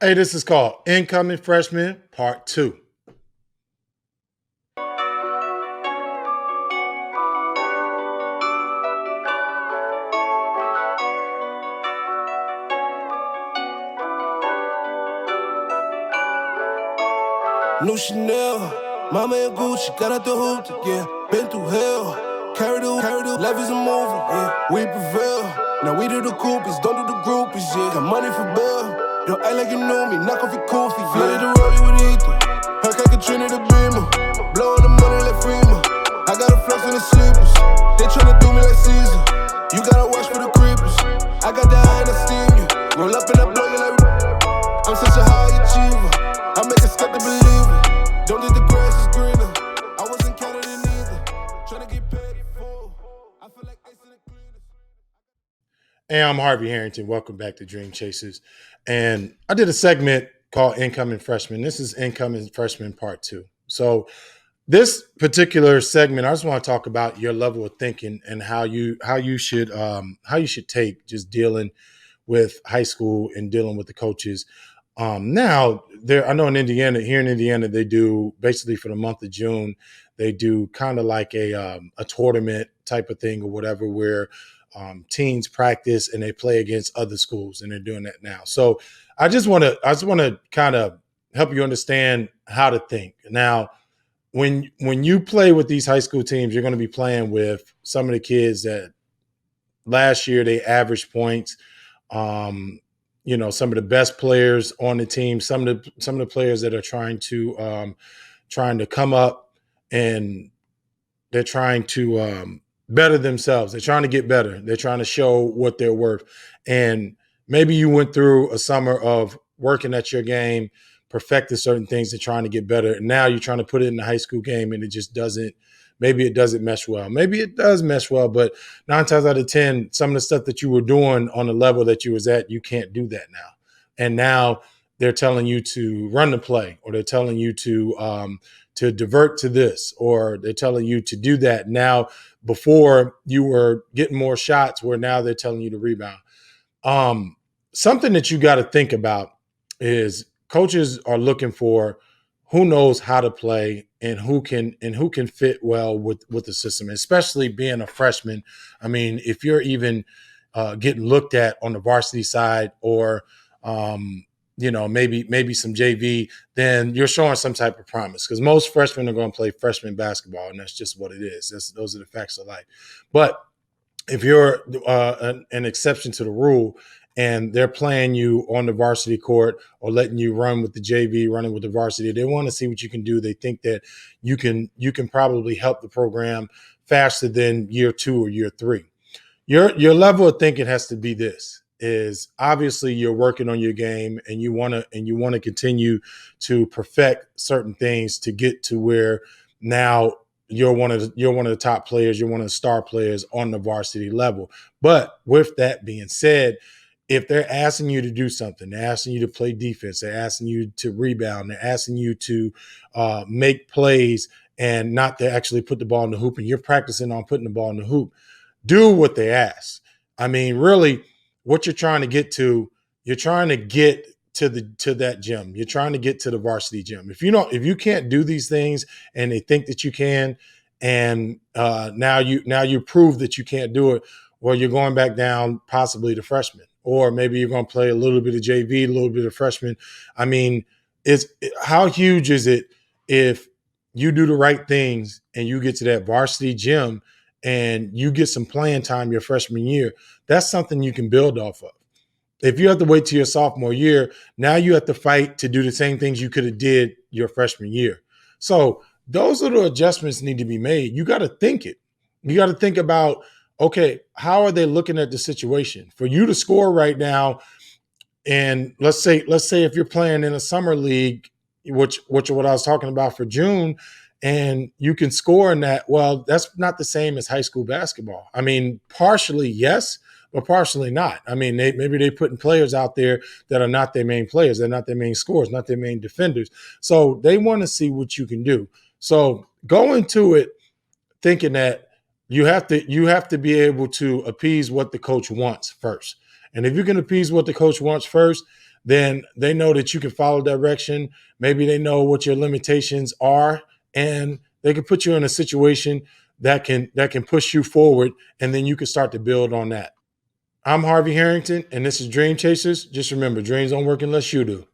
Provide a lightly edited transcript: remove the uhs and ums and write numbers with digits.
Hey, this is called Incoming Freshman Part 2. New Chanel, mama and Gucci, got out the hoop, yeah. Been through hell, carry the, life is a movie, yeah. We prevail, now we do the groupies, don't do the groupies, yeah. Got money for bail, don't act like you know me, knock off your koofy, yeah. Flooded the rollie with Ethan, Hellcat Katrina the Beamer, blowing the money like Freeman. I got a flex on the sleepers, they tryna do me like Caesar. You gotta watch for the creepers, I got the eye and I steam you. Roll up and I blow you like I'm such a high achiever, I make a step to believe it. Don't think the grass is greener, I wasn't counted in either. Tryna get paid in full, I feel like ice in the cleaners. Hey, I'm Harvey Harrington. Welcome back to Dream Chasers. And I did a segment called Incoming Freshman. This is Incoming Freshman Part 2. So this particular segment, I just want to talk about your level of thinking and how you should take just dealing with high school and dealing with the coaches. Now, I know here in Indiana, they do basically for the month of June, they do kind of like a tournament type of thing or whatever, where teams practice and they play against other schools, and they're doing that now. So I just want to kind of help you understand how to think. Now, when you play with these high school teams, you're going to be playing with some of the kids that last year they averaged points. Some of the best players on the team, some of the players that are trying to come up, and they're trying to better themselves. They're trying to get better. They're trying to show what they're worth. And maybe you went through a summer of working at your game, perfecting certain things and trying to get better. And now you're trying to put it in the high school game, and it just doesn't. Maybe it doesn't mesh well. Maybe it does mesh well, but 9 times out of 10, some of the stuff that you were doing on the level that you was at, you can't do that now. And now they're telling you to run the play, or they're telling you to divert to this, or they're telling you to do that. Now, before you were getting more shots, where now they're telling you to rebound. Something that you got to think about is coaches are looking for who knows how to play and who can fit well with the system, especially being a freshman. I mean, if you're even getting looked at on the varsity side, or maybe some JV, then you're showing some type of promise, because most freshmen are going to play freshman basketball, and that's just what it is. Those are the facts of life. But if you're an exception to the rule, and they're playing you on the varsity court or letting you run with the JV, running with the varsity, they want to see what you can do. They think that you can probably help the program faster than year 2 or year 3. Your level of thinking has to be this: is obviously you're working on your game, and you want to continue to perfect certain things to get to where now you're one of the top players, you're one of the star players on the varsity level. But with that being said, if they're asking you to do something, they're asking you to play defense, they're asking you to rebound, they're asking you to make plays and not to actually put the ball in the hoop, and you're practicing on putting the ball in the hoop, do what they ask. I mean, really, what you're trying to get to, you're trying to get to that gym. You're trying to get to the varsity gym. If you can't do these things, and they think that you can, and now you prove that you can't do it, well, you're going back down possibly to freshman, or maybe you're going to play a little bit of JV, a little bit of freshman. I mean, how huge is it if you do the right things and you get to that varsity gym and you get some playing time your freshman year? That's something you can build off of. If you have to wait till your sophomore year, now you have to fight to do the same things you could have did your freshman year. So those little adjustments need to be made. You got to think it. You got to think about, okay, how are they looking at the situation? For you to score right now, and let's say if you're playing in a summer league, which what I was talking about for June, and you can score in that, well, that's not the same as high school basketball. I mean, partially yes, but partially not. I mean, maybe they're putting players out there that are not their main players. They're not their main scorers, not their main defenders. So they want to see what you can do. So go into it thinking that you have to be able to appease what the coach wants first. And if you can appease what the coach wants first, then they know that you can follow direction. Maybe they know what your limitations are, and they can put you in a situation that can push you forward, and then you can start to build on that. I'm Harvey Harrington, and this is Dream Chasers. Just remember, dreams don't work unless you do.